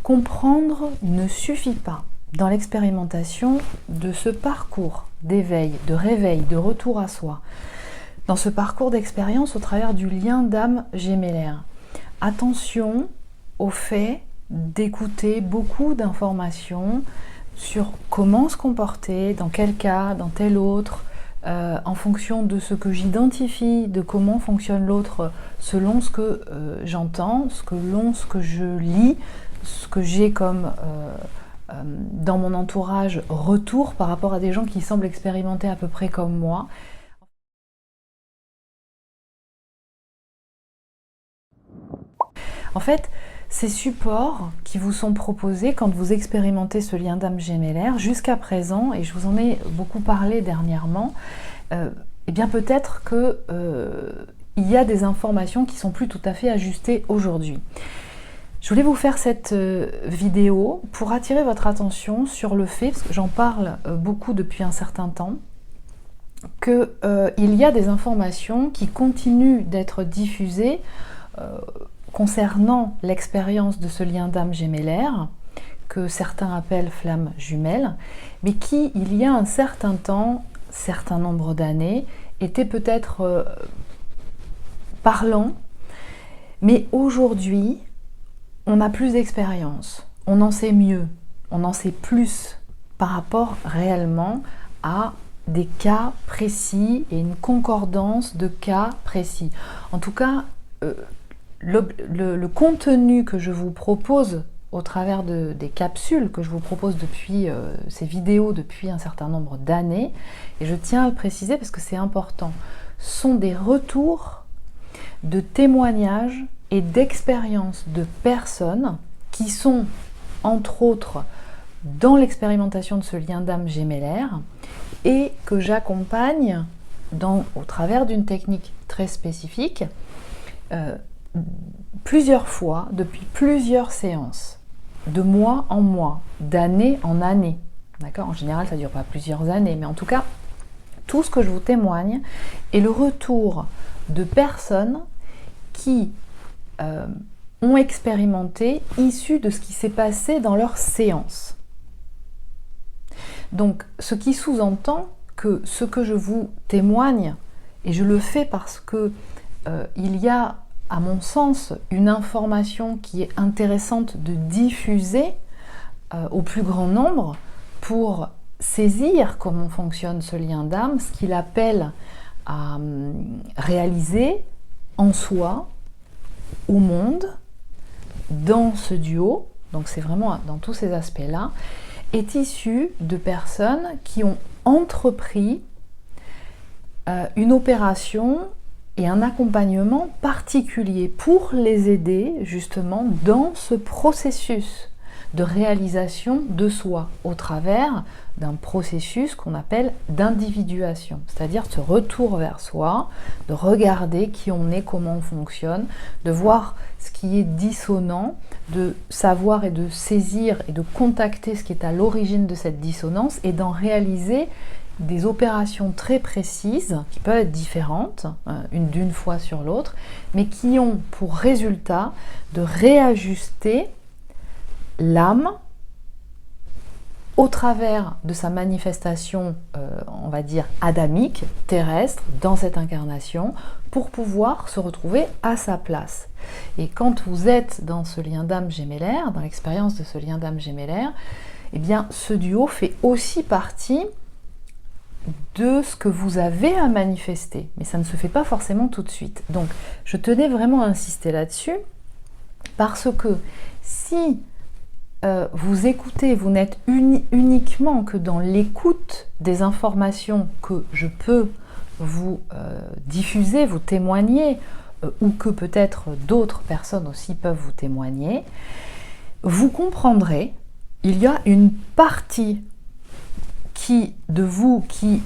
Comprendre ne suffit pas dans l'expérimentation de ce parcours d'éveil, de réveil, de retour à soi, dans ce parcours d'expérience au travers du lien d'âme gémellaire. Attention au fait d'écouter beaucoup d'informations sur comment se comporter, dans quel cas, dans tel autre, en fonction de ce que j'identifie, de comment fonctionne l'autre, selon ce que j'entends, ce que je lis, ce que j'ai comme dans mon entourage retour par rapport à des gens qui semblent expérimenter à peu près comme moi. En fait, ces supports qui vous sont proposés quand vous expérimentez ce lien d'âme gémellaire, jusqu'à présent, et je vous en ai beaucoup parlé dernièrement, eh bien peut-être qu'il y a des informations qui ne sont plus tout à fait ajustées aujourd'hui. Je voulais vous faire cette vidéo pour attirer votre attention sur le fait, parce que j'en parle beaucoup depuis un certain temps, qu'il y a des informations qui continuent d'être diffusées concernant l'expérience de ce lien d'âme gémellaire, que certains appellent flamme jumelle, mais qui, il y a un certain temps, certain nombre d'années, était peut-être parlant, mais aujourd'hui, on a plus d'expérience, on en sait mieux, on en sait plus par rapport réellement à des cas précis et une concordance de cas précis. En tout cas, le contenu que je vous propose au travers des capsules que je vous propose depuis ces vidéos depuis un certain nombre d'années, et je tiens à le préciser parce que c'est important, sont des retours de témoignages et d'expériences de personnes qui sont, entre autres, dans l'expérimentation de ce lien d'âme gémellaire et que j'accompagne au travers d'une technique très spécifique plusieurs fois, depuis plusieurs séances, de mois en mois, d'année en année. D'accord ? En général, ça ne dure pas plusieurs années, mais en tout cas, tout ce que je vous témoigne est le retour de personnes qui ont expérimenté, issus de ce qui s'est passé dans leur séance. Donc, ce qui sous-entend que ce que je vous témoigne, et je le fais parce que il y a, à mon sens, une information qui est intéressante de diffuser au plus grand nombre pour saisir comment fonctionne ce lien d'âme, ce qu'il appelle à réaliser en soi, au monde, dans ce duo, donc c'est vraiment dans tous ces aspects-là, est issu de personnes qui ont entrepris une opération et un accompagnement particulier pour les aider justement dans ce processus de réalisation de soi au travers d'un processus qu'on appelle d'individuation, c'est-à-dire ce retour vers soi, de regarder qui on est, comment on fonctionne, de voir ce qui est dissonant, de savoir et de saisir et de contacter ce qui est à l'origine de cette dissonance et d'en réaliser des opérations très précises qui peuvent être différentes d'une fois sur l'autre, mais qui ont pour résultat de réajuster l'âme au travers de sa manifestation, on va dire, adamique, terrestre, dans cette incarnation, pour pouvoir se retrouver à sa place. Et quand vous êtes dans ce lien d'âme gémellaire, dans l'expérience de ce lien d'âme gémellaire, eh bien, ce duo fait aussi partie de ce que vous avez à manifester. Mais ça ne se fait pas forcément tout de suite. Donc, je tenais vraiment à insister là-dessus, parce que si vous écoutez, vous n'êtes uniquement que dans l'écoute des informations que je peux vous diffuser, vous témoigner, ou que peut-être d'autres personnes aussi peuvent vous témoigner, vous comprendrez, il y a une partie de vous qui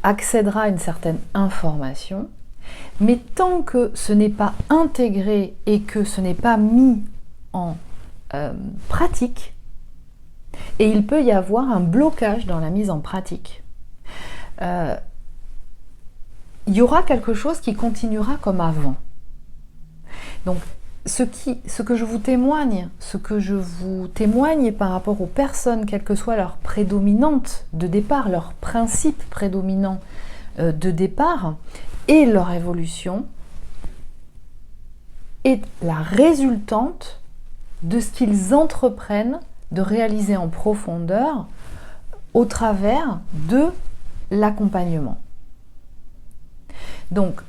accédera à une certaine information, mais tant que ce n'est pas intégré et que ce n'est pas mis en pratique, et il peut y avoir un blocage dans la mise en pratique. Il y aura quelque chose qui continuera comme avant. Donc, ce que je vous témoigne, par rapport aux personnes, quelle que soit leur prédominante de départ, leur principe prédominant de départ et leur évolution, est la résultante de ce qu'ils entreprennent de réaliser en profondeur au travers de l'accompagnement. Donc,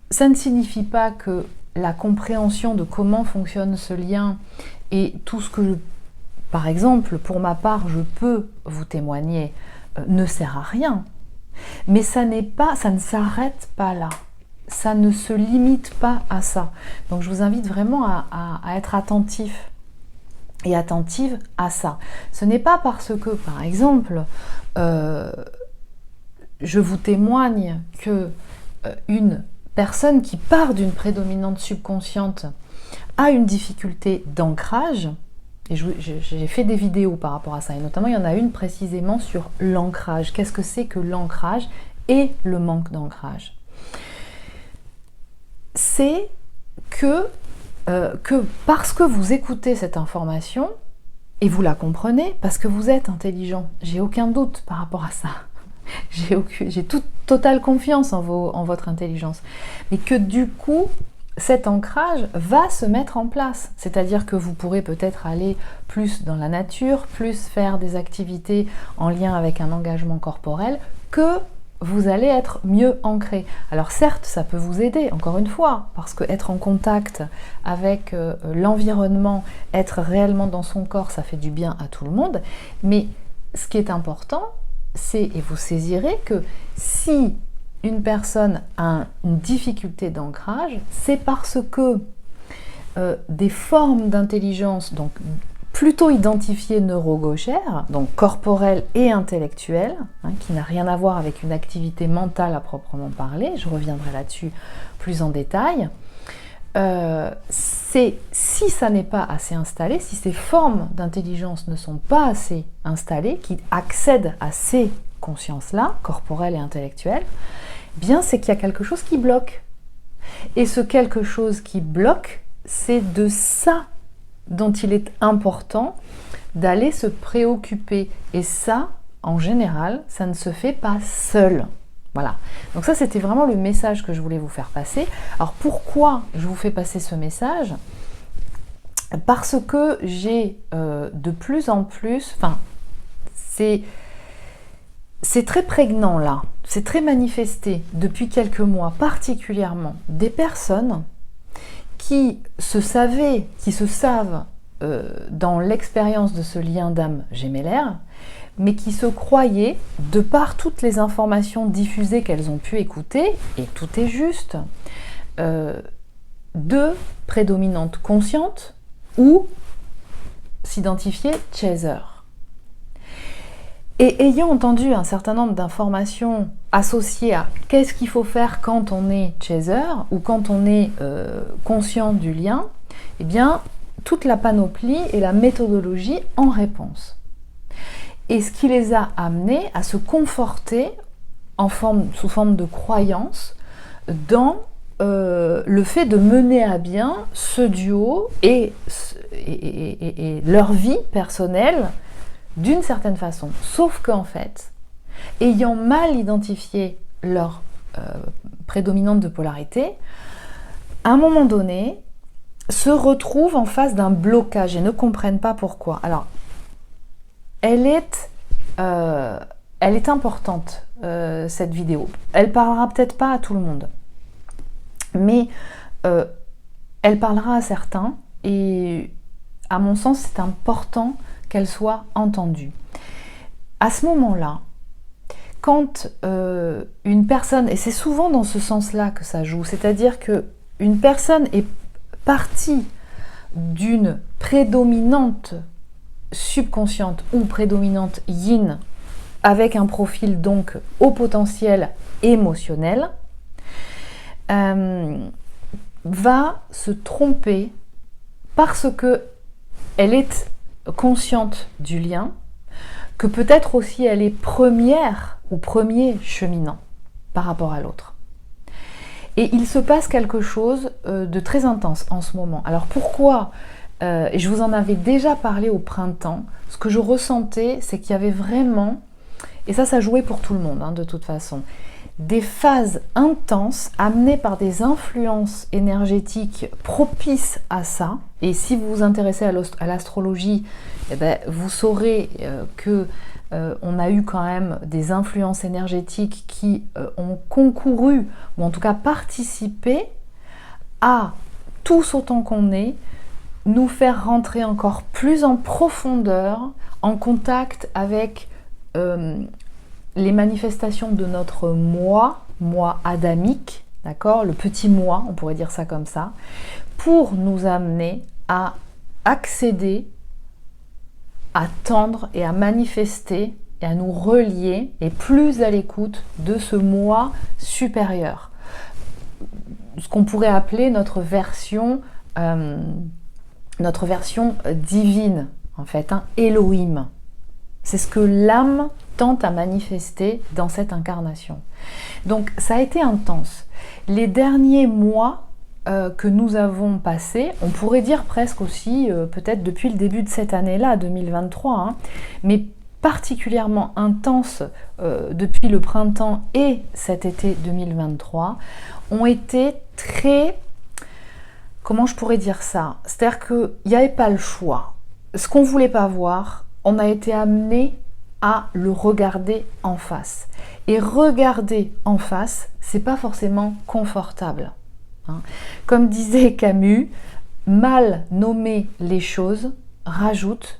ça ne signifie pas que la compréhension de comment fonctionne ce lien et tout ce que, par exemple, pour ma part, je peux vous témoigner, ne sert à rien. Mais ça ne s'arrête pas là. Ça ne se limite pas à ça. Donc je vous invite vraiment à être attentif et attentive à ça. Ce n'est pas parce que, par exemple, je vous témoigne que une personne qui part d'une prédominante subconsciente a une difficulté d'ancrage, et j'ai fait des vidéos par rapport à ça, et notamment il y en a une précisément sur l'ancrage. Qu'est-ce que c'est que l'ancrage et le manque d'ancrage? C'est que parce que vous écoutez cette information, et vous la comprenez, parce que vous êtes intelligent, j'ai aucun doute par rapport à ça. J'ai toute totale confiance en votre intelligence. Mais que du coup, cet ancrage va se mettre en place. C'est-à-dire que vous pourrez peut-être aller plus dans la nature, plus faire des activités en lien avec un engagement corporel, que vous allez être mieux ancré. Alors certes, ça peut vous aider, encore une fois, parce que être en contact avec l'environnement, être réellement dans son corps, ça fait du bien à tout le monde. Mais ce qui est important, et vous saisirez que si une personne a une difficulté d'ancrage, c'est parce que des formes d'intelligence, donc plutôt identifiées neurogauchères, donc corporelles et intellectuelles, qui n'a rien à voir avec une activité mentale à proprement parler, je reviendrai là-dessus plus en détail, si ça n'est pas assez installé, si ces formes d'intelligence ne sont pas assez installées, qui accèdent à ces consciences-là, corporelles et intellectuelles, bien c'est qu'il y a quelque chose qui bloque. Et ce quelque chose qui bloque, c'est de ça dont il est important d'aller se préoccuper. Et ça, en général, ça ne se fait pas seul. Voilà, donc ça c'était vraiment le message que je voulais vous faire passer. Alors pourquoi je vous fais passer ce message? Parce que j'ai de plus en plus, c'est très prégnant là, c'est très manifesté depuis quelques mois particulièrement, des personnes qui se savent dans l'expérience de ce lien d'âme gémellaire, mais qui se croyaient, de par toutes les informations diffusées qu'elles ont pu écouter, et tout est juste, de prédominantes conscientes ou s'identifier chaser. Et ayant entendu un certain nombre d'informations associées à qu'est-ce qu'il faut faire quand on est chaser ou quand on est conscient du lien, eh bien, toute la panoplie et la méthodologie en réponse. Et ce qui les a amenés à se conforter sous forme de croyance dans le fait de mener à bien ce duo et leur vie personnelle d'une certaine façon. Sauf qu'en fait, ayant mal identifié leur prédominante de polarité, à un moment donné, se retrouvent en face d'un blocage et ne comprennent pas pourquoi. Alors, elle est importante, cette vidéo. Elle parlera peut-être pas à tout le monde, mais elle parlera à certains, et à mon sens, c'est important qu'elle soit entendue. À ce moment-là, quand une personne, et c'est souvent dans ce sens-là que ça joue, c'est-à-dire qu'une personne est partie d'une prédominante subconsciente ou prédominante yin, avec un profil donc au potentiel émotionnel, va se tromper parce que elle est consciente du lien, que peut-être aussi elle est première ou premier cheminant par rapport à l'autre. Et il se passe quelque chose de très intense en ce moment. Alors pourquoi et je vous en avais déjà parlé au printemps. Ce que je ressentais, c'est qu'il y avait vraiment, et ça jouait pour tout le monde de toute façon, des phases intenses amenées par des influences énergétiques propices à ça. Et si vous vous intéressez à l'astrologie, eh ben, vous saurez que on a eu quand même des influences énergétiques qui ont concouru, ou en tout cas participé à, tous autant qu'on est, nous faire rentrer encore plus en profondeur, en contact avec les manifestations de notre moi adamique, d'accord, le petit moi, on pourrait dire ça comme ça, pour nous amener à accéder, à tendre et à manifester et à nous relier et plus à l'écoute de ce moi supérieur. Ce qu'on pourrait appeler notre version divine, en fait, Elohim. C'est ce que l'âme tente à manifester dans cette incarnation. Donc ça a été intense. Les derniers mois que nous avons passés, on pourrait dire presque aussi, peut-être depuis le début de cette année-là, 2023, mais particulièrement intense depuis le printemps et cet été 2023, ont été très... Comment je pourrais dire ça? C'est-à-dire qu'il n'y avait pas le choix. Ce qu'on ne voulait pas voir, on a été amené à le regarder en face. Et regarder en face, c'est pas forcément confortable. Comme disait Camus, mal nommer les choses rajoute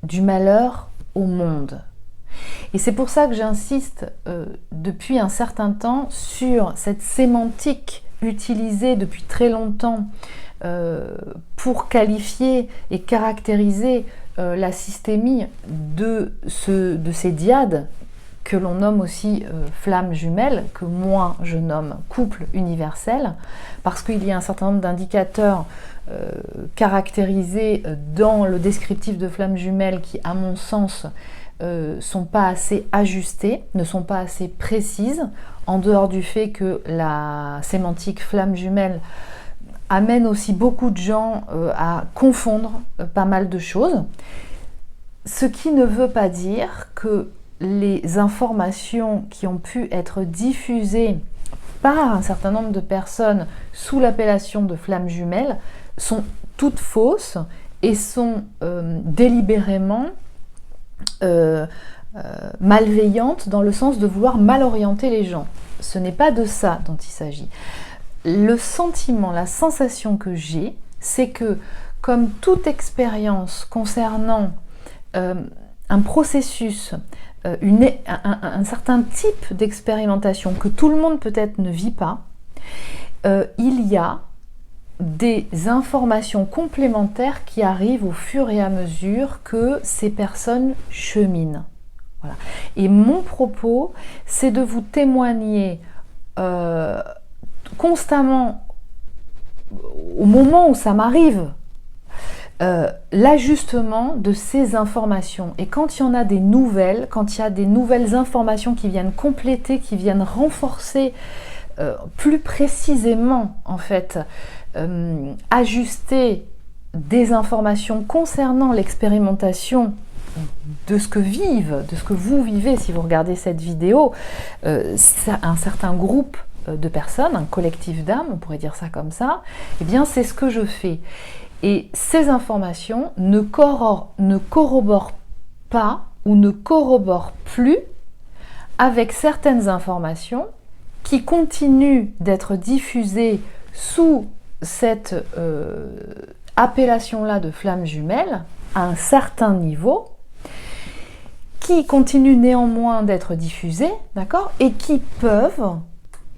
du malheur au monde. Et c'est pour ça que j'insiste depuis un certain temps sur cette sémantique utilisée depuis très longtemps pour qualifier et caractériser la systémie de ces dyades que l'on nomme aussi flammes jumelles, que moi je nomme couple universel, parce qu'il y a un certain nombre d'indicateurs caractérisés dans le descriptif de flammes jumelles qui, à mon sens, sont pas assez ajustées, ne sont pas assez précises, en dehors du fait que la sémantique flamme jumelle amène aussi beaucoup de gens à confondre pas mal de choses, ce qui ne veut pas dire que les informations qui ont pu être diffusées par un certain nombre de personnes sous l'appellation de flammes jumelles sont toutes fausses et sont délibérément malveillantes dans le sens de vouloir mal orienter les gens. Ce n'est pas de ça dont il s'agit. Le sentiment, la sensation que j'ai, c'est que comme toute expérience concernant un processus, un certain type d'expérimentation que tout le monde peut-être ne vit pas, il y a des informations complémentaires qui arrivent au fur et à mesure que ces personnes cheminent. Voilà. Et mon propos, c'est de vous témoigner constamment, au moment où ça m'arrive, l'ajustement de ces informations. Et quand il y en a des nouvelles, quand il y a des nouvelles informations qui viennent compléter, qui viennent renforcer plus précisément, en fait, ajuster des informations concernant l'expérimentation de ce que vivent, de ce que vous vivez si vous regardez cette vidéo, un certain groupe de personnes, un collectif d'âmes, on pourrait dire ça comme ça, eh bien c'est ce que je fais. Et ces informations ne corroborent pas ou ne corroborent plus avec certaines informations qui continuent d'être diffusées sous cette appellation-là de flammes jumelles à un certain niveau, qui continuent néanmoins d'être diffusées, d'accord, et qui peuvent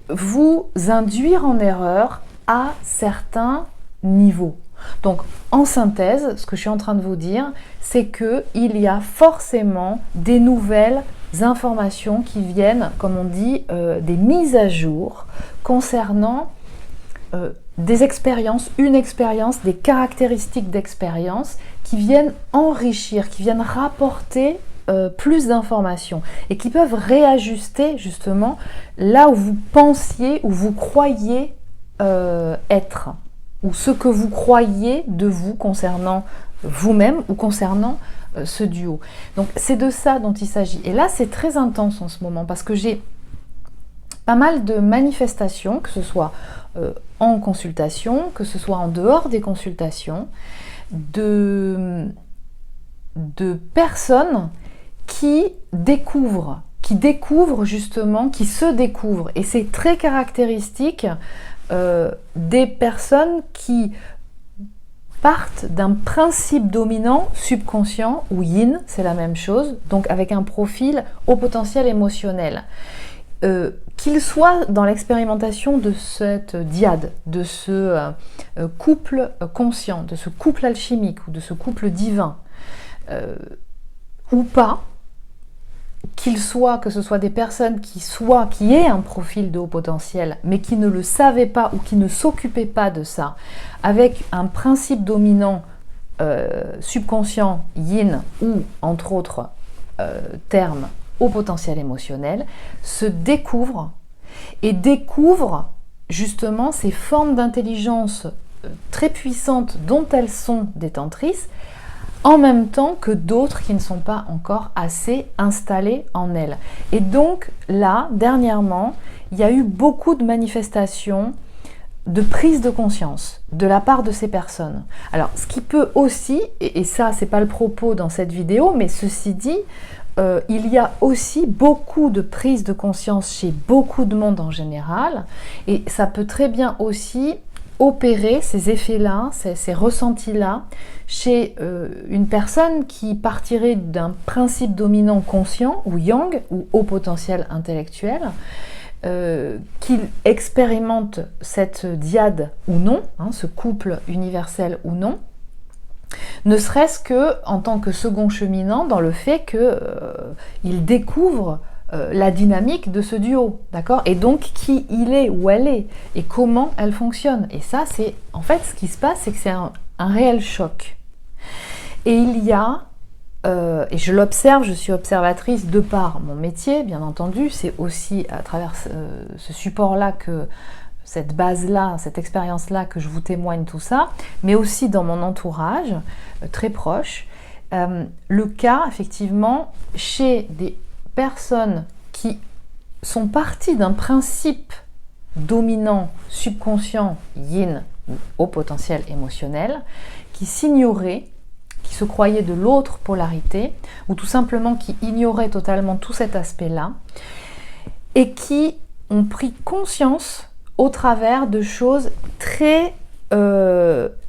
vous induire en erreur à certains niveaux. Donc, en synthèse, ce que je suis en train de vous dire, c'est qu'il y a forcément des nouvelles informations qui viennent, comme on dit, des mises à jour concernant des expériences, une expérience, des caractéristiques d'expérience qui viennent enrichir, qui viennent rapporter plus d'informations et qui peuvent réajuster justement là où vous pensiez, où vous croyiez être, ou ce que vous croyez de vous concernant vous-même ou concernant ce duo. Donc c'est de ça dont il s'agit. Et là c'est très intense en ce moment parce que j'ai pas mal de manifestations, que ce soit en consultation, que ce soit en dehors des consultations, de personnes qui découvrent justement, qui se découvrent. Et c'est très caractéristique des personnes qui partent d'un principe dominant subconscient, ou yin, c'est la même chose, donc avec un profil au potentiel émotionnel. Qu'ils soient dans l'expérimentation de cette dyade, de ce couple conscient, de ce couple alchimique ou de ce couple divin, ou pas, que ce soit des personnes qui aient un profil de haut potentiel, mais qui ne le savaient pas ou qui ne s'occupaient pas de ça, avec un principe dominant subconscient, yin, ou entre autres termes, au potentiel émotionnel, se découvrent et découvrent justement ces formes d'intelligence très puissantes dont elles sont détentrices, en même temps que d'autres qui ne sont pas encore assez installées en elles. Et donc là, dernièrement, il y a eu beaucoup de manifestations de prise de conscience de la part de ces personnes. Alors, ce qui peut aussi, et ça, c'est pas le propos dans cette vidéo, mais ceci dit, il y a aussi beaucoup de prise de conscience chez beaucoup de monde en général, et ça peut très bien aussi opérer ces effets-là, ces ressentis-là, chez une personne qui partirait d'un principe dominant conscient, ou yang, ou haut potentiel intellectuel, qu'il expérimente cette dyade ou non, ce couple universel ou non, ne serait-ce que en tant que second cheminant dans le fait qu'il découvre la dynamique de ce duo, d'accord? Et donc qui il est, où elle est, et comment elle fonctionne. Et ça, c'est en fait ce qui se passe, c'est que c'est un réel choc. Et il y a, et je l'observe, je suis observatrice de par mon métier, bien entendu, c'est aussi à travers ce support-là que cette base-là, cette expérience-là que je vous témoigne tout ça, mais aussi dans mon entourage très proche, le cas effectivement chez des personnes qui sont parties d'un principe dominant, subconscient, yin, ou au potentiel émotionnel, qui s'ignoraient, qui se croyaient de l'autre polarité, ou tout simplement qui ignoraient totalement tout cet aspect-là, et qui ont pris conscience au travers de choses très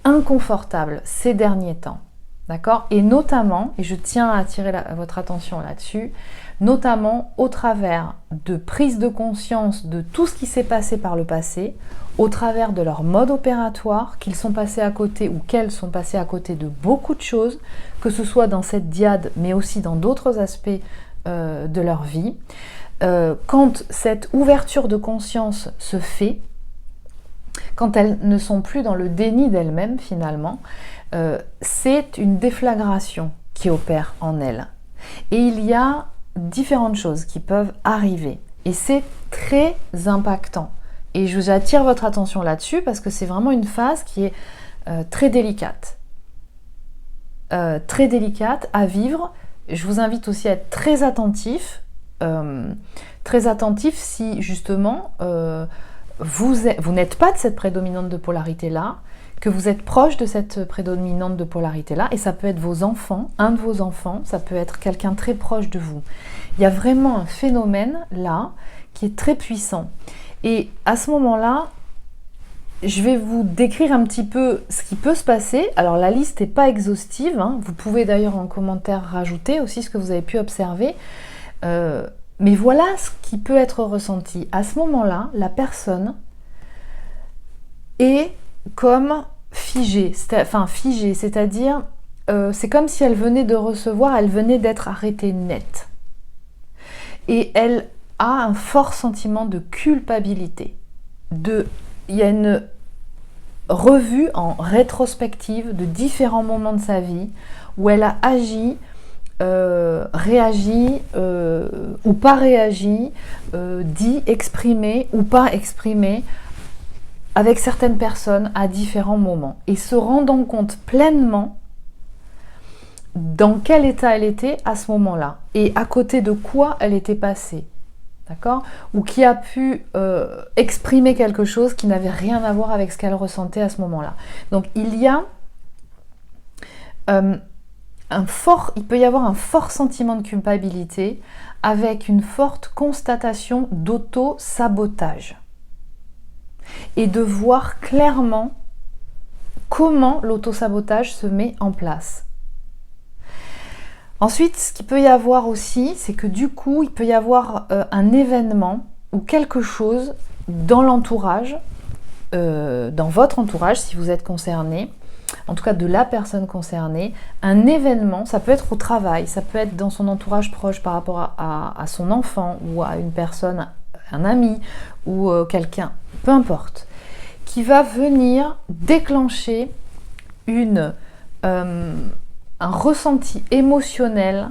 inconfortables ces derniers temps. D'accord? Et notamment, et je tiens à attirer votre attention là-dessus, notamment au travers de prise de conscience de tout ce qui s'est passé par le passé, au travers de leur mode opératoire, qu'ils sont passés à côté ou qu'elles sont passées à côté de beaucoup de choses, que ce soit dans cette dyade, mais aussi dans d'autres aspects de leur vie. Quand cette ouverture de conscience se fait, quand elles ne sont plus dans le déni d'elles-mêmes finalement, c'est une déflagration qui opère en elles. Et il y a différentes choses qui peuvent arriver. Et c'est très impactant. Et j'attire votre attention là-dessus parce que c'est vraiment une phase qui est très délicate. Très délicate à vivre. Je vous invite aussi à être très attentif. Très attentif si justement vous n'êtes pas de cette prédominante de polarité-là, que vous êtes proche de cette prédominante de polarité-là, et ça peut être vos enfants, un de vos enfants, ça peut être quelqu'un très proche de vous. Il y a vraiment un phénomène là qui est très puissant. Et à ce moment-là, je vais vous décrire un petit peu ce qui peut se passer. Alors la liste n'est pas exhaustive, hein. Vous pouvez d'ailleurs en commentaire rajouter aussi ce que vous avez pu observer. Mais voilà ce qui peut être ressenti. À ce moment-là, la personne est comme figée, c'est-à-dire c'est comme si elle venait de recevoir, elle venait d'être arrêtée net. Et elle a un fort sentiment de culpabilité. Il y a une revue en rétrospective de différents moments de sa vie où elle a agi réagi ou pas réagi, dit, exprimé ou pas exprimé avec certaines personnes à différents moments. Et se rendant compte pleinement dans quel état elle était à ce moment-là et à côté de quoi elle était passée. D'accord ? Ou qui a pu exprimer quelque chose qui n'avait rien à voir avec ce qu'elle ressentait à ce moment-là. Donc il y a il peut y avoir un fort sentiment de culpabilité avec une forte constatation d'auto-sabotage. Et de voir clairement comment l'auto-sabotage se met en place. Ensuite, ce qu'il peut y avoir aussi, c'est que du coup, il peut y avoir un événement ou quelque chose dans l'entourage, dans votre entourage, si vous êtes concerné, en tout cas de la personne concernée, un événement, ça peut être au travail, ça peut être dans son entourage proche par rapport à son enfant ou à une personne, un ami ou quelqu'un, peu importe, qui va venir déclencher un ressenti émotionnel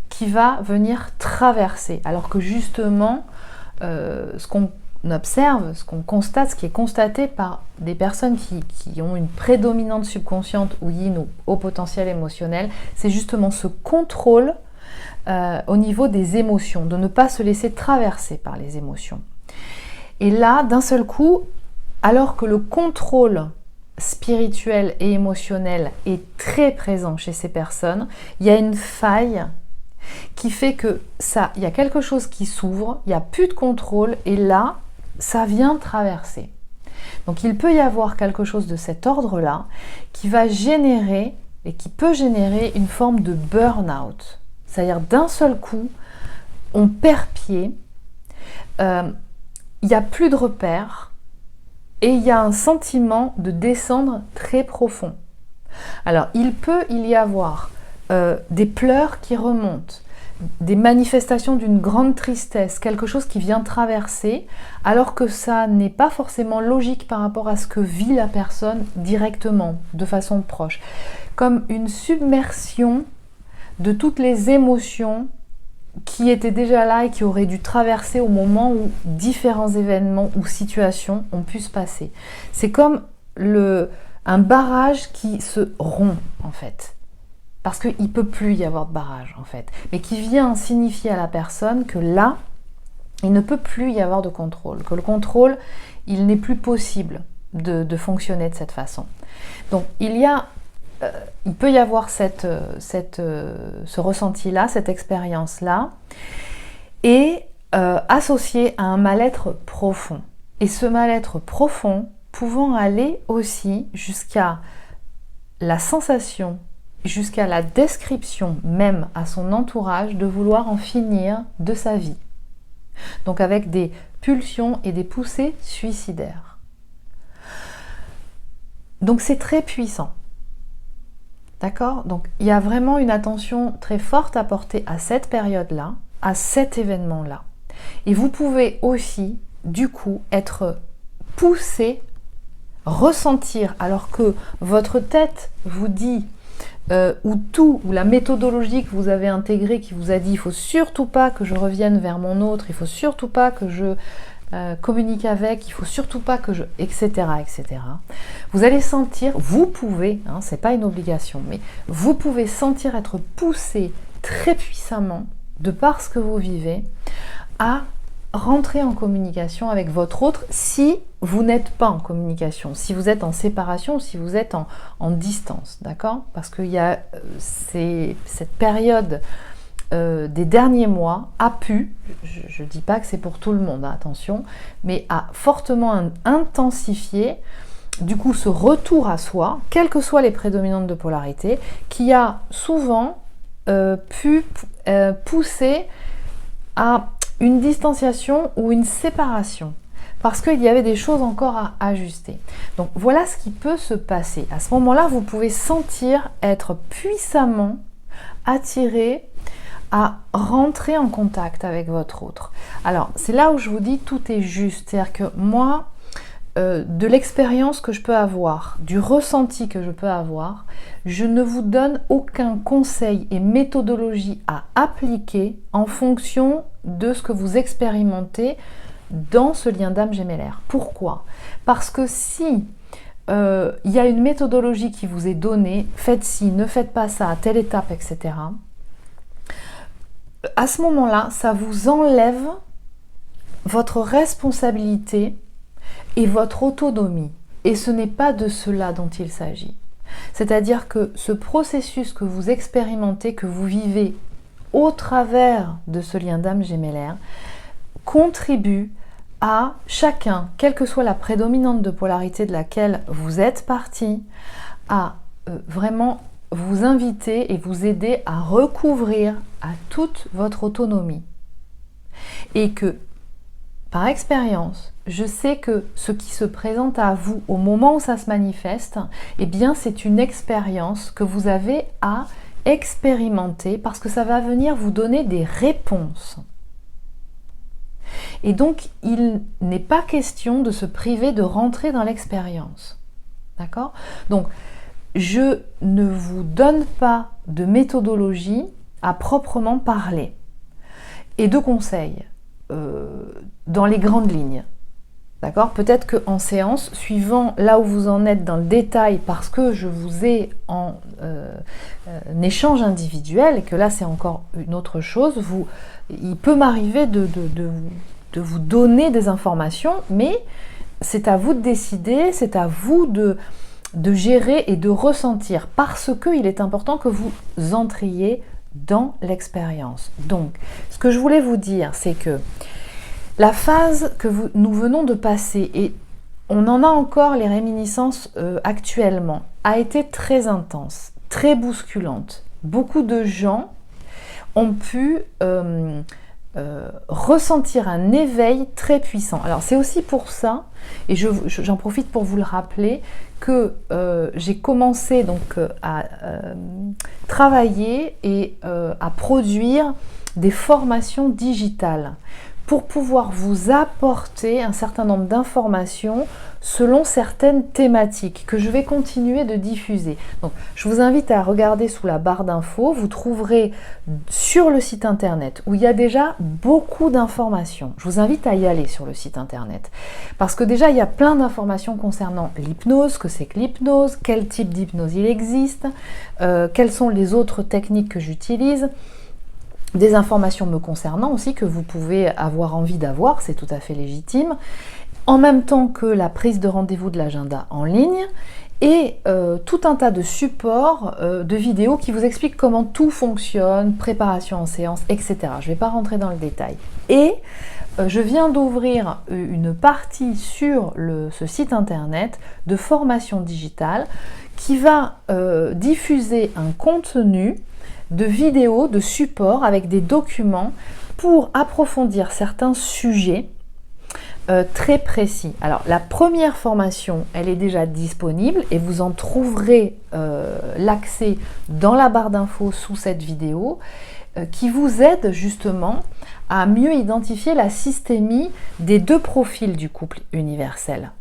qui va venir traverser. Alors que justement, ce qu'on observe, ce qu'on constate, ce qui est constaté par des personnes qui ont une prédominante subconsciente ou yin ou haut potentiel émotionnel, c'est justement ce contrôle au niveau des émotions, de ne pas se laisser traverser par les émotions. Et là, d'un seul coup, alors que le contrôle spirituel et émotionnel est très présent chez ces personnes, il y a une faille qui fait que il y a quelque chose qui s'ouvre, il n'y a plus de contrôle et là, ça vient traverser. Donc il peut y avoir quelque chose de cet ordre-là qui va générer et qui peut générer une forme de burn-out. C'est-à-dire d'un seul coup, on perd pied, il n'y a plus de repères, et il y a un sentiment de descendre très profond. Alors, il peut y avoir des pleurs qui remontent, des manifestations d'une grande tristesse, quelque chose qui vient traverser, alors que ça n'est pas forcément logique par rapport à ce que vit la personne directement, de façon proche. Comme une submersion de toutes les émotions qui étaient déjà là et qui auraient dû traverser au moment où différents événements ou situations ont pu se passer. C'est comme un barrage qui se rompt en fait. Parce qu'il ne peut plus y avoir de barrage en fait. Mais qui vient signifier à la personne que là, il ne peut plus y avoir de contrôle. Que le contrôle, il n'est plus possible de fonctionner de cette façon. Donc il peut y avoir ce ressenti-là, cette expérience-là, et associé à un mal-être profond. Et ce mal-être profond pouvant aller aussi jusqu'à la sensation, jusqu'à la description même à son entourage de vouloir en finir de sa vie. Donc avec des pulsions et des poussées suicidaires. Donc c'est très puissant. D'accord ? Donc il y a vraiment une attention très forte à porter à cette période-là, à cet événement-là. Et vous pouvez aussi, du coup, être poussé, ressentir, alors que votre tête vous dit, ou la méthodologie que vous avez intégrée qui vous a dit, il ne faut surtout pas que je revienne vers mon autre, il ne faut surtout pas que je communique avec, il ne faut surtout pas que je... etc. etc. Vous allez sentir, vous pouvez, ce n'est pas une obligation, mais vous pouvez sentir être poussé très puissamment, de par ce que vous vivez, à rentrer en communication avec votre autre si vous n'êtes pas en communication, si vous êtes en séparation, si vous êtes en distance, d'accord ? Parce qu'il y a cette période des derniers mois a pu, je ne dis pas que c'est pour tout le monde, attention, mais a fortement intensifié du coup ce retour à soi, quelles que soient les prédominantes de polarité, qui a souvent pu pousser à une distanciation ou une séparation, parce qu'il y avait des choses encore à ajuster. Donc voilà ce qui peut se passer. À ce moment-là, vous pouvez sentir être puissamment attiré à rentrer en contact avec votre autre. Alors, c'est là où je vous dis tout est juste. C'est-à-dire que moi, de l'expérience que je peux avoir, du ressenti que je peux avoir, je ne vous donne aucun conseil et méthodologie à appliquer en fonction de ce que vous expérimentez dans ce lien d'âme gémellaire. Pourquoi? Parce que si il y a une méthodologie qui vous est donnée, faites ci, ne faites pas ça, à telle étape, etc. À ce moment-là, ça vous enlève votre responsabilité et votre autonomie. Et ce n'est pas de cela dont il s'agit. C'est-à-dire que ce processus que vous expérimentez, que vous vivez au travers de ce lien d'âme gémellaire, contribue à chacun, quelle que soit la prédominante de polarité de laquelle vous êtes parti, à vraiment vous inviter et vous aider à recouvrir à toute votre autonomie. Et que, par expérience, je sais que ce qui se présente à vous au moment où ça se manifeste, eh bien c'est une expérience que vous avez à expérimenter parce que ça va venir vous donner des réponses. Et donc, il n'est pas question de se priver de rentrer dans l'expérience. D'accord? Donc, je ne vous donne pas de méthodologie à proprement parler et de conseils dans les grandes lignes. D'accord? Peut-être qu'en séance, suivant là où vous en êtes dans le détail, parce que je vous ai en échange individuel, et que là c'est encore une autre chose, il peut m'arriver de vous donner des informations, mais c'est à vous de décider, c'est à vous de gérer et de ressentir, parce qu'il est important que vous entriez dans l'expérience. Donc, ce que je voulais vous dire, c'est que la phase que nous venons de passer, et on en a encore les réminiscences actuellement, a été très intense, très bousculante. Beaucoup de gens ont pu ressentir un éveil très puissant. Alors c'est aussi pour ça, et j'en profite pour vous le rappeler, que j'ai commencé donc à travailler et à produire des formations digitales pour pouvoir vous apporter un certain nombre d'informations selon certaines thématiques que je vais continuer de diffuser. Donc, je vous invite à regarder sous la barre d'infos, vous trouverez sur le site internet où il y a déjà beaucoup d'informations. Je vous invite à y aller sur le site internet parce que déjà il y a plein d'informations concernant l'hypnose, que c'est que l'hypnose, quel type d'hypnose il existe, quelles sont les autres techniques que j'utilise. Des informations me concernant aussi que vous pouvez avoir envie d'avoir, c'est tout à fait légitime, en même temps que la prise de rendez-vous de l'agenda en ligne et tout un tas de supports, de vidéos qui vous expliquent comment tout fonctionne, préparation en séance, etc. Je ne vais pas rentrer dans le détail. Et je viens d'ouvrir une partie sur ce site internet de formation digitale qui va diffuser un contenu de vidéos, de supports avec des documents pour approfondir certains sujets très précis. Alors la première formation, elle est déjà disponible et vous en trouverez l'accès dans la barre d'infos sous cette vidéo qui vous aide justement à mieux identifier la systémie des deux profils du couple universel.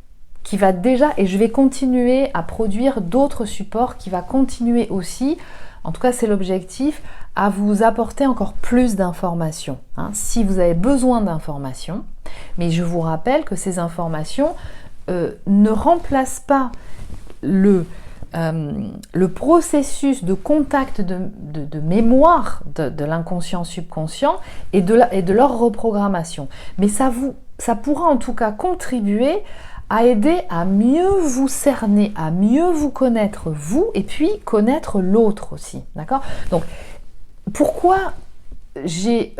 Qui va déjà, et je vais continuer à produire d'autres supports qui va continuer aussi, en tout cas c'est l'objectif, à vous apporter encore plus d'informations, hein, si vous avez besoin d'informations. Mais je vous rappelle que ces informations ne remplacent pas le processus de contact de mémoire de l'inconscient subconscient et de leur reprogrammation. Mais ça pourra en tout cas contribuer à aider à mieux vous cerner, à mieux vous connaître vous et puis connaître l'autre aussi. D'accord ? Donc, pourquoi j'ai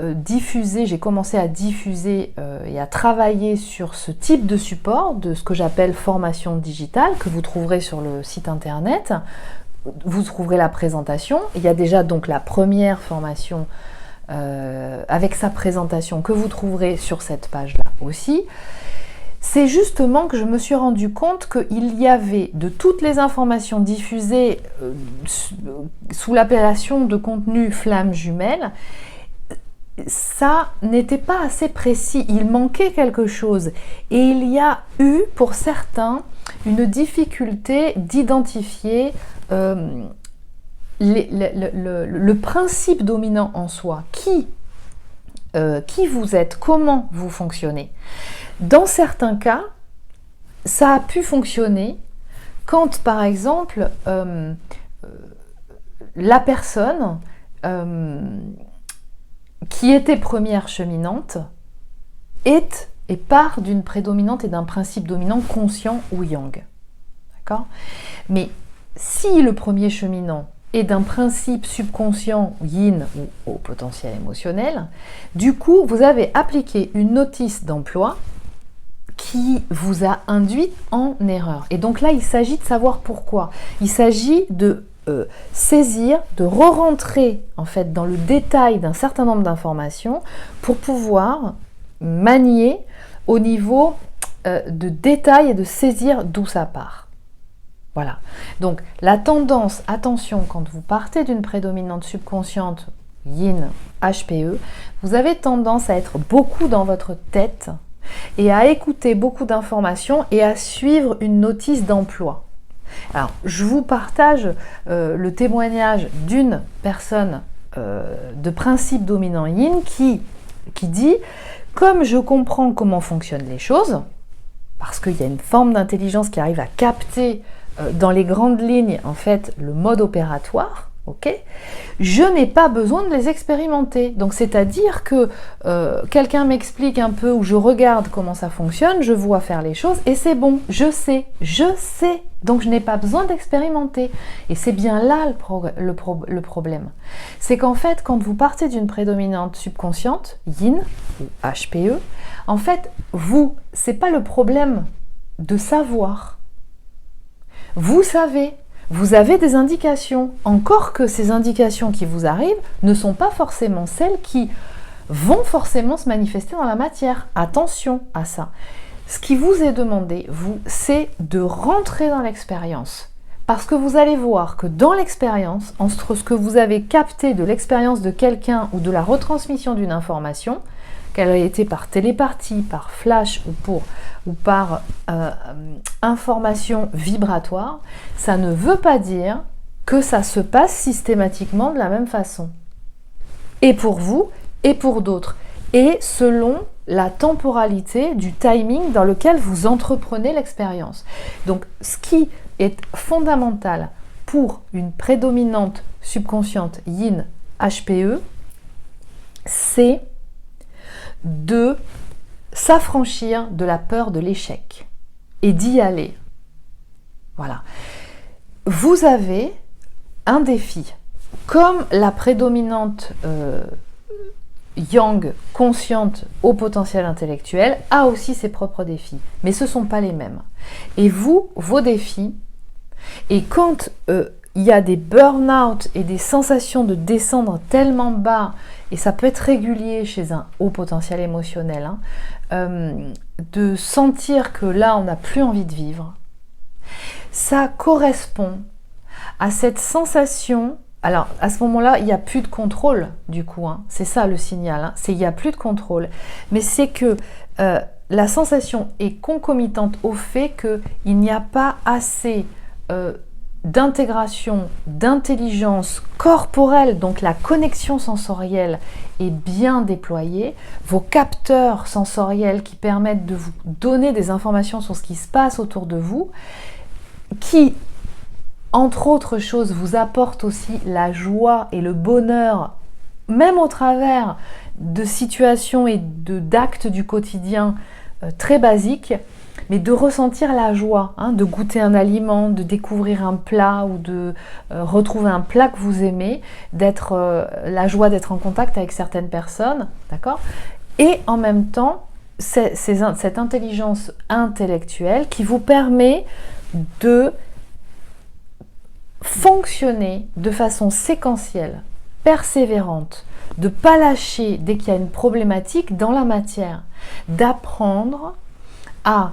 commencé à diffuser et à travailler sur ce type de support, de ce que j'appelle formation digitale, que vous trouverez sur le site internet. Vous trouverez la présentation. Il y a déjà donc la première formation avec sa présentation que vous trouverez sur cette page-là aussi. C'est justement que je me suis rendu compte qu'il y avait de toutes les informations diffusées sous l'appellation de contenu flamme jumelle, ça n'était pas assez précis, il manquait quelque chose. Et il y a eu, pour certains, une difficulté d'identifier le principe dominant en soi. Qui vous êtes, comment vous fonctionnez. Dans certains cas, ça a pu fonctionner quand, par exemple, la personne qui était première cheminante est et part d'une prédominante et d'un principe dominant conscient ou yang. D'accord ? Mais si le premier cheminant est d'un principe subconscient yin ou au potentiel émotionnel, du coup, vous avez appliqué une notice d'emploi qui vous a induit en erreur. Et donc là, il s'agit de savoir pourquoi. Il s'agit de saisir, de re-rentrer en fait dans le détail d'un certain nombre d'informations pour pouvoir manier au niveau de détail et de saisir d'où ça part. Voilà. Donc la tendance, attention, quand vous partez d'une prédominante subconsciente yin, HPE, vous avez tendance à être beaucoup dans votre tête et à écouter beaucoup d'informations et à suivre une notice d'emploi. Alors, je vous partage le témoignage d'une personne de principe dominant yin qui dit « Comme je comprends comment fonctionnent les choses, parce qu'il y a une forme d'intelligence qui arrive à capter dans les grandes lignes, en fait, le mode opératoire, ok, je n'ai pas besoin de les expérimenter. » Donc, c'est-à-dire que quelqu'un m'explique un peu ou je regarde comment ça fonctionne, je vois faire les choses et c'est bon, je sais. Donc, je n'ai pas besoin d'expérimenter. Et c'est bien là le problème. C'est qu'en fait, quand vous partez d'une prédominante subconsciente, yin ou HPE, en fait, c'est pas le problème de savoir. Vous savez. Vous avez des indications, encore que ces indications qui vous arrivent ne sont pas forcément celles qui vont forcément se manifester dans la matière. Attention à ça. Ce qui vous est demandé, c'est de rentrer dans l'expérience. Parce que vous allez voir que dans l'expérience, entre ce que vous avez capté de l'expérience de quelqu'un ou de la retransmission d'une information, qu'elle ait été par télépathie, par flash ou par information vibratoire, ça ne veut pas dire que ça se passe systématiquement de la même façon. Et pour vous, et pour d'autres. Et selon la temporalité du timing dans lequel vous entreprenez l'expérience. Donc, ce qui est fondamental pour une prédominante subconsciente yin HPE, c'est de s'affranchir de la peur de l'échec et d'y aller. Voilà. Vous avez un défi. Comme la prédominante yang consciente au potentiel intellectuel a aussi ses propres défis, mais ce ne sont pas les mêmes. Et vos défis, et quand il y a des burn-out et des sensations de descendre tellement bas, et ça peut être régulier chez un haut potentiel émotionnel, de sentir que là on n'a plus envie de vivre, ça correspond à cette sensation. Alors à ce moment-là, il n'y a plus de contrôle du coup, c'est ça le signal, c'est il n'y a plus de contrôle, mais c'est que la sensation est concomitante au fait qu'il n'y a pas assez d'intégration, d'intelligence corporelle, donc la connexion sensorielle est bien déployée, vos capteurs sensoriels qui permettent de vous donner des informations sur ce qui se passe autour de vous, qui, entre autres choses, vous apportent aussi la joie et le bonheur, même au travers de situations et d'actes du quotidien très basiques, mais de ressentir la joie, de goûter un aliment, de découvrir un plat ou de retrouver un plat que vous aimez, la joie d'être en contact avec certaines personnes, d'accord ? Et en même temps, cette intelligence intellectuelle qui vous permet de fonctionner de façon séquentielle, persévérante, de ne pas lâcher dès qu'il y a une problématique dans la matière, d'apprendre à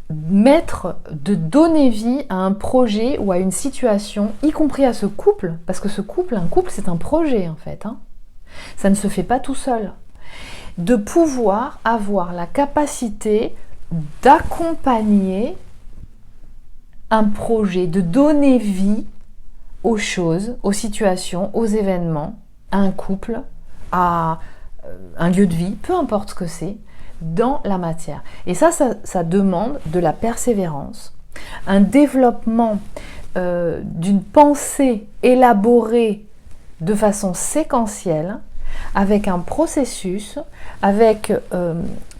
donner vie à un projet ou à une situation, y compris à ce couple, parce que un couple c'est un projet en fait. Ça ne se fait pas tout seul. de pouvoir avoir la capacité d'accompagner un projet, de donner vie aux choses, aux situations, aux événements, à un couple, à un lieu de vie, peu importe ce que c'est, dans la matière. Et ça demande de la persévérance, un développement d'une pensée élaborée de façon séquentielle, avec un processus, avec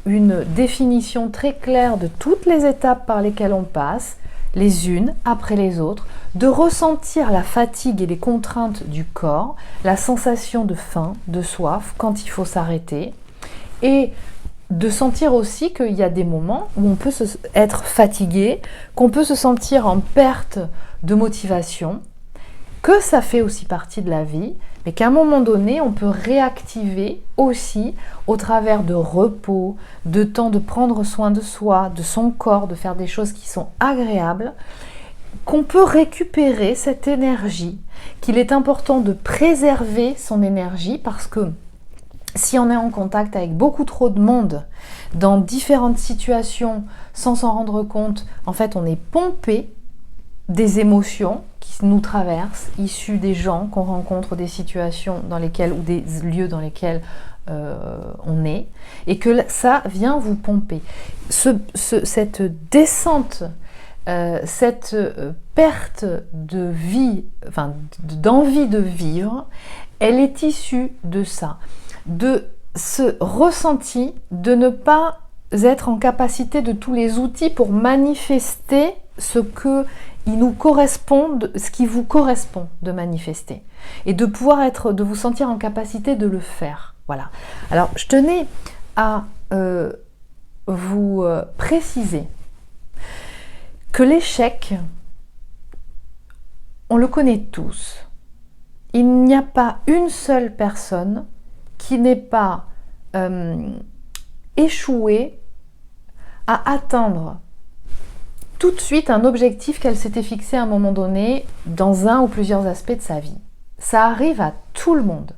une définition très claire de toutes les étapes par lesquelles on passe, les unes après les autres, de ressentir la fatigue et les contraintes du corps, la sensation de faim, de soif, quand il faut s'arrêter, et de sentir aussi qu'il y a des moments où on peut être fatigué, qu'on peut se sentir en perte de motivation, que ça fait aussi partie de la vie, mais qu'à un moment donné, on peut réactiver aussi au travers de repos, de temps de prendre soin de soi, de son corps, de faire des choses qui sont agréables, qu'on peut récupérer cette énergie, qu'il est important de préserver son énergie parce que si on est en contact avec beaucoup trop de monde dans différentes situations sans s'en rendre compte, en fait on est pompé des émotions qui nous traversent, issues des gens qu'on rencontre, des situations dans lesquelles ou des lieux dans lesquels on est, et que ça vient vous pomper. Cette descente, cette perte de vie, enfin d'envie de vivre, elle est issue de ça, de ce ressenti de ne pas être en capacité de tous les outils pour manifester ce qui vous correspond de manifester, et de pouvoir de vous sentir en capacité de le faire. Voilà. Alors, je tenais à vous préciser que l'échec, on le connaît tous. Il n'y a pas une seule personne qui n'ait pas échoué à atteindre tout de suite un objectif qu'elle s'était fixé à un moment donné dans un ou plusieurs aspects de sa vie. Ça arrive à tout le monde.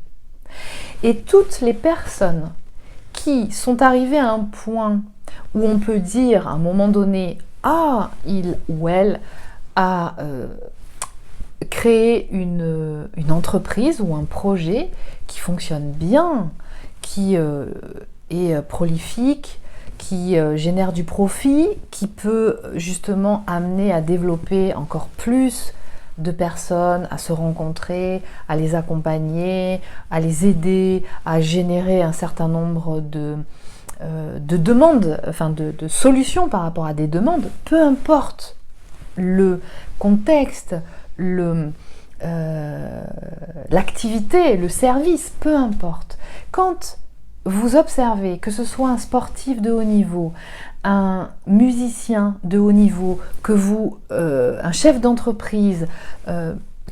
Et toutes les personnes qui sont arrivées à un point où on peut dire à un moment donné « Ah, il ou elle a créé une entreprise ou un projet qui fonctionne bien, qui est prolifique, qui génère du profit, qui peut justement amener à développer encore plus de personnes, à se rencontrer, à les accompagner, à les aider, à générer un certain nombre de demandes, enfin de solutions par rapport à des demandes, peu importe le contexte, l'activité, le service, peu importe. Quand vous observez que ce soit un sportif de haut niveau, un musicien de haut niveau, un chef d'entreprise,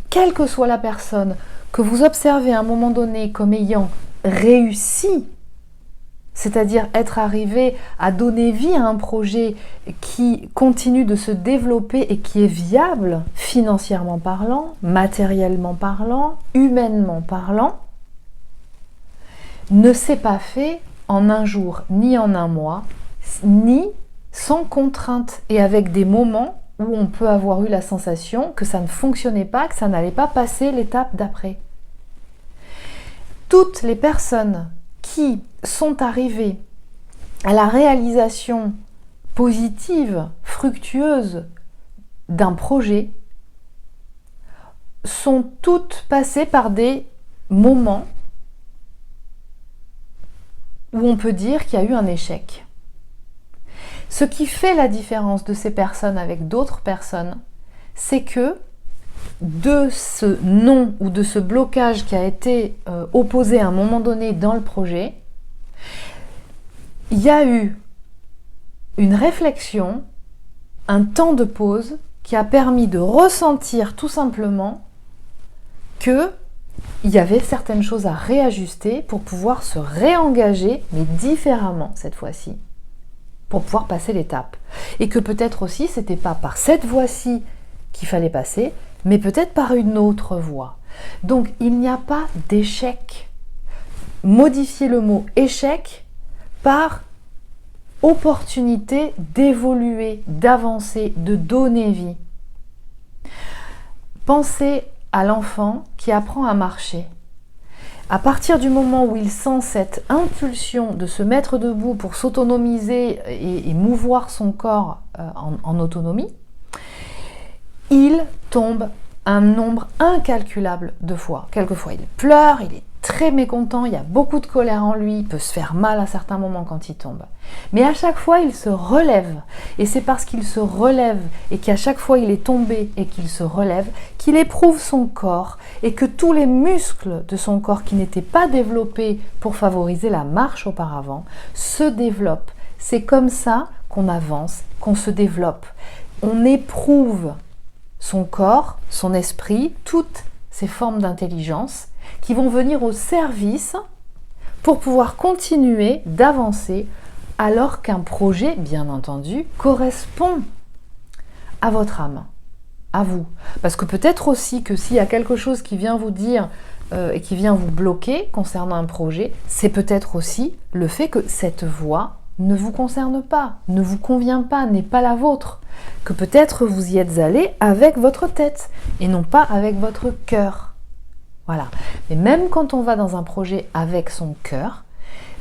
quelle que soit la personne, que vous observez à un moment donné comme ayant réussi, c'est-à-dire être arrivé à donner vie à un projet qui continue de se développer et qui est viable, financièrement parlant, matériellement parlant, humainement parlant, ne s'est pas fait en un jour, ni en un mois, ni sans contrainte et avec des moments où on peut avoir eu la sensation que ça ne fonctionnait pas, que ça n'allait pas passer l'étape d'après. Toutes les personnes qui sont arrivées à la réalisation positive, fructueuse d'un projet sont toutes passées par des moments où on peut dire qu'il y a eu un échec. Ce qui fait la différence de ces personnes avec d'autres personnes, c'est que de ce non ou de ce blocage qui a été opposé à un moment donné dans le projet, il y a eu une réflexion, un temps de pause qui a permis de ressentir tout simplement que il y avait certaines choses à réajuster pour pouvoir se réengager, mais différemment cette fois-ci, pour pouvoir passer l'étape. Et que peut-être aussi, c'était pas par cette voie-ci qu'il fallait passer, mais peut-être par une autre voie. Donc, il n'y a pas d'échec. Modifier le mot échec par opportunité d'évoluer, d'avancer, de donner vie. Pensez à l'enfant qui apprend à marcher. À partir du moment où il sent cette impulsion de se mettre debout pour s'autonomiser et mouvoir son corps en autonomie, il tombe un nombre incalculable de fois. Quelquefois, il pleure, il est très mécontent, il y a beaucoup de colère en lui, il peut se faire mal à certains moments quand il tombe. Mais à chaque fois, il se relève. Et c'est parce qu'il se relève et qu'à chaque fois il est tombé et qu'il se relève, qu'il éprouve son corps et que tous les muscles de son corps qui n'étaient pas développés pour favoriser la marche auparavant se développent. C'est comme ça qu'on avance, qu'on se développe. On éprouve son corps, son esprit, toutes ces formes d'intelligence qui vont venir au service pour pouvoir continuer d'avancer alors qu'un projet, bien entendu, correspond à votre âme, à vous. Parce que peut-être aussi que s'il y a quelque chose qui vient vous dire et qui vient vous bloquer concernant un projet, c'est peut-être aussi le fait que cette voie ne vous concerne pas, ne vous convient pas, n'est pas la vôtre. Que peut-être vous y êtes allé avec votre tête et non pas avec votre cœur. Voilà. Mais même quand on va dans un projet avec son cœur,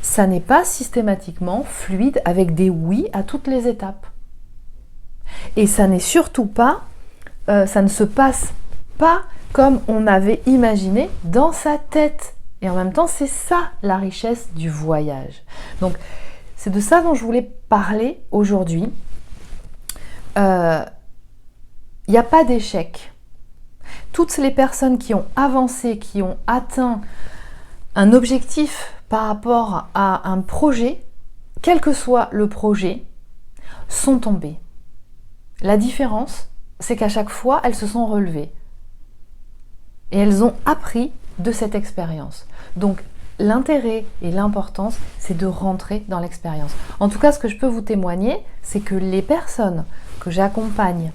ça n'est pas systématiquement fluide avec des oui à toutes les étapes. Et ça n'est surtout pas, ça ne se passe pas comme on avait imaginé dans sa tête. Et en même temps, c'est ça la richesse du voyage. Donc, c'est de ça dont je voulais parler aujourd'hui. Il n'y a pas d'échec. Toutes les personnes qui ont avancé, qui ont atteint un objectif par rapport à un projet, quel que soit le projet, sont tombées. La différence, c'est qu'à chaque fois, elles se sont relevées. Et elles ont appris de cette expérience. Donc, l'intérêt et l'importance, c'est de rentrer dans l'expérience. En tout cas, ce que je peux vous témoigner, c'est que les personnes que j'accompagne,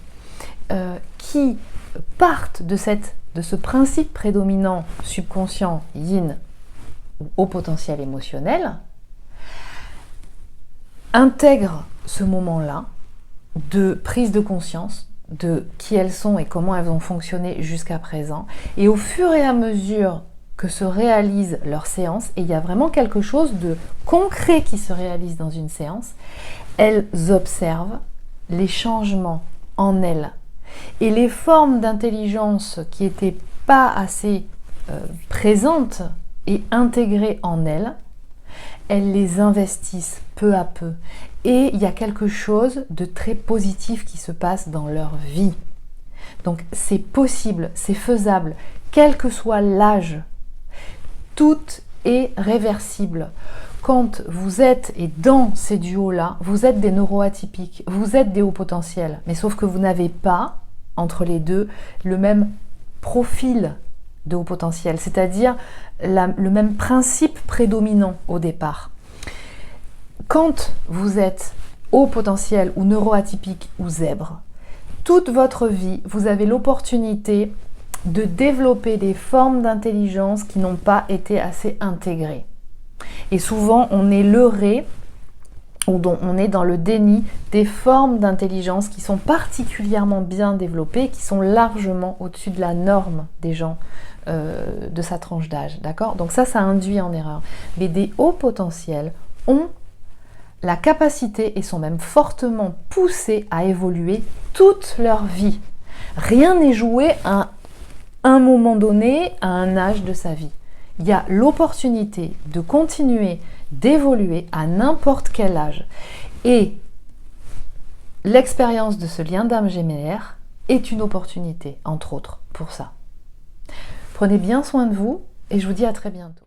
qui partent de ce principe prédominant subconscient yin ou haut potentiel émotionnel, intègrent ce moment-là de prise de conscience de qui elles sont et comment elles ont fonctionné jusqu'à présent. Et au fur et à mesure que se réalise leur séance, et il y a vraiment quelque chose de concret qui se réalise dans une séance, elles observent les changements en elles. Et les formes d'intelligence qui n'étaient pas assez présentes et intégrées en elles, elles les investissent peu à peu. Et il y a quelque chose de très positif qui se passe dans leur vie. Donc c'est possible, c'est faisable, quel que soit l'âge. Tout est réversible. Quand vous êtes, et dans ces duos-là, vous êtes des neuroatypiques, vous êtes des hauts potentiels, mais sauf que vous n'avez pas, entre les deux, le même profil de haut potentiel, c'est-à-dire le même principe prédominant au départ. Quand vous êtes haut potentiel ou neuroatypique ou zèbre, toute votre vie, vous avez l'opportunité de développer des formes d'intelligence qui n'ont pas été assez intégrées. Et souvent, on est leurré ou on est dans le déni des formes d'intelligence qui sont particulièrement bien développées, qui sont largement au-dessus de la norme des gens de sa tranche d'âge. D'accord ? Donc ça induit en erreur. Mais des hauts potentiels ont la capacité et sont même fortement poussés à évoluer toute leur vie. Rien n'est joué à un moment donné, à un âge de sa vie. Il y a l'opportunité de continuer d'évoluer à n'importe quel âge. Et l'expérience de ce lien d'âme gémellaire est une opportunité, entre autres, pour ça. Prenez bien soin de vous et je vous dis à très bientôt.